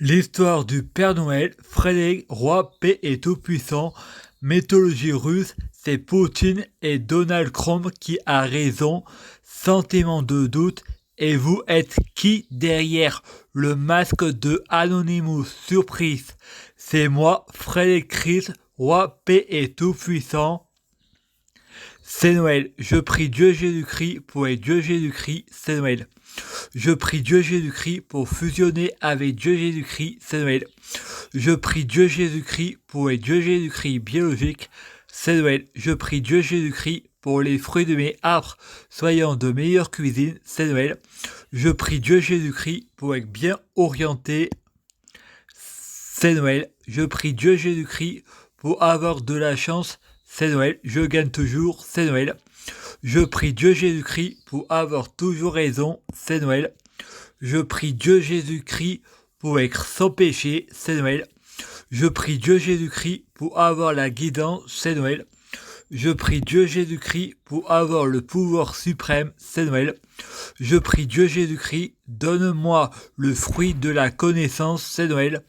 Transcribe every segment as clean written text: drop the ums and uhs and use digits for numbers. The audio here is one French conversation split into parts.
L'histoire du Père Noël, Frédéric, roi, paix et tout-puissant, mythologie russe, c'est Poutine et Donald Trump qui a raison, sentiment de doute, et vous êtes qui derrière le masque de Anonymous Surprise? C'est moi, Frédéric Christ, roi, paix et tout-puissant. C'est Noël, je prie Dieu Jésus-Christ pour être Dieu Jésus-Christ, c'est Noël. Je prie Dieu Jésus-Christ pour fusionner avec Dieu Jésus-Christ, c'est Noël. Je prie Dieu Jésus-Christ pour être Dieu Jésus-Christ biologique, c'est Noël. Je prie Dieu Jésus-Christ pour les fruits de mes arbres soyant de meilleure cuisine, c'est Noël. Je prie Dieu Jésus-Christ pour être bien orienté, c'est Noël. Je prie Dieu Jésus-Christ pour avoir de la chance, c'est Noël. Je gagne toujours, c'est Noël. Je prie Dieu Jésus-Christ pour avoir toujours raison, c'est Noël. Je prie Dieu Jésus-Christ pour être sans péché, c'est Noël. Je prie Dieu Jésus-Christ pour avoir la guidance, c'est Noël. Je prie Dieu Jésus-Christ pour avoir le pouvoir suprême, c'est Noël. Je prie Dieu Jésus-Christ, donne-moi le fruit de la connaissance, c'est Noël.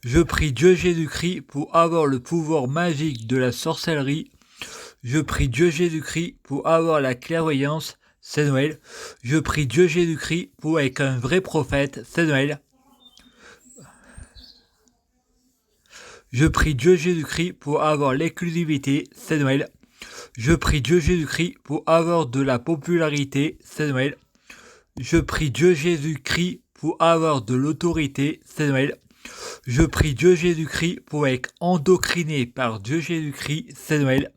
Je prie Dieu Jésus-Christ pour avoir le pouvoir magique de la sorcellerie. Je prie Dieu Jésus-Christ pour avoir la clairvoyance, c'est Noël. Je prie Dieu Jésus-Christ pour être un vrai prophète, c'est Noël. Je prie Dieu Jésus-Christ pour avoir l'exclusivité, c'est Noël. Je prie Dieu Jésus-Christ pour avoir de la popularité, c'est Noël. Je prie Dieu Jésus-Christ pour avoir de l'autorité, c'est Noël. Je prie Dieu Jésus-Christ pour être endocriné par Dieu Jésus-Christ, c'est Noël.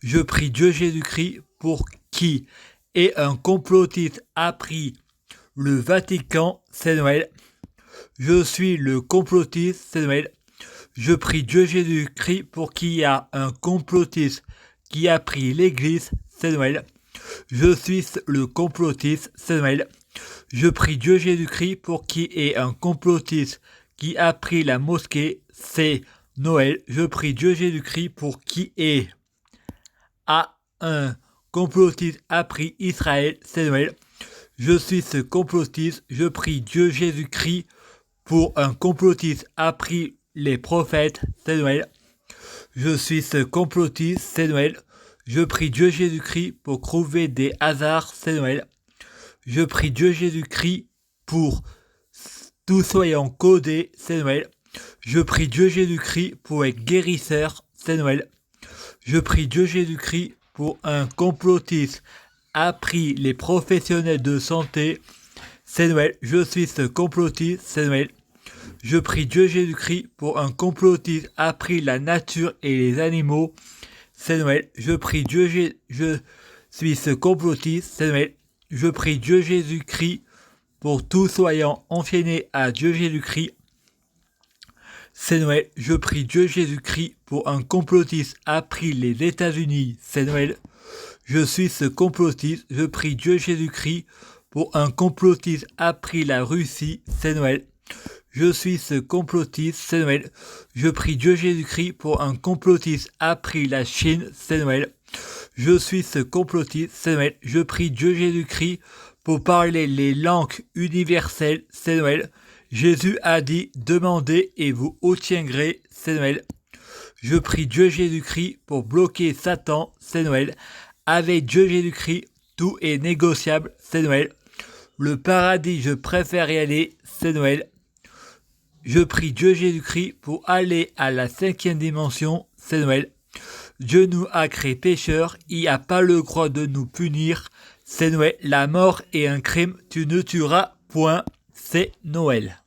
Je prie Dieu Jésus-Christ pour qui est un complotiste a pris le Vatican, c'est Noël. Je suis le complotiste, c'est Noël. Je prie Dieu Jésus-Christ pour qui y a un complotiste qui a pris l'église, c'est Noël. Je suis le complotiste, c'est Noël. Je prie Dieu Jésus-Christ pour qui est un complotiste qui a pris la mosquée, c'est Noël. Je prie Dieu Jésus-Christ pour qui est à un complotiste a pris Israël, c'est Noël. Je suis ce complotiste, je prie Dieu Jésus-Christ pour un complotiste a pris les prophètes, c'est Noël. Je suis ce complotiste, c'est Noël. Je prie Dieu Jésus-Christ pour trouver des hasards, c'est Noël. Je prie Dieu Jésus-Christ pour tout soyant codé, c'est Noël. Je prie Dieu Jésus-Christ pour être guérisseur, c'est Noël. Je prie Dieu Jésus-Christ pour un complotiste appris les professionnels de santé, c'est Noël. Je suis ce complotiste, c'est Noël. Je prie Dieu Jésus-Christ pour un complotiste appris la nature et les animaux, c'est Noël. Je prie Dieu je suis ce complotiste, c'est Noël. Je prie Dieu Jésus-Christ pour tout soyant enchaîné à Dieu Jésus-Christ, c'est Noël. Je prie Dieu Jésus-Christ pour un complotiste appris les États-Unis, c'est Noël. Je suis ce complotiste. Je prie Dieu Jésus-Christ pour un complotiste appris la Russie, c'est Noël. Je suis ce complotiste, c'est Noël. Je prie Dieu Jésus-Christ pour un complotiste appris la Chine, c'est Noël. Je suis ce complotiste, c'est Noël. Je prie Dieu Jésus-Christ pour parler les langues universelles, c'est Noël. Jésus a dit, demandez et vous obtiendrez, c'est Noël. Je prie Dieu Jésus-Christ pour bloquer Satan, c'est Noël. Avec Dieu Jésus-Christ, tout est négociable, c'est Noël. Le paradis, je préfère y aller, c'est Noël. Je prie Dieu Jésus-Christ pour aller à la 5e dimension, c'est Noël. Dieu nous a créés pécheurs, il n'a pas le droit de nous punir, c'est Noël. La mort est un crime, tu ne tueras point, c'est Noël.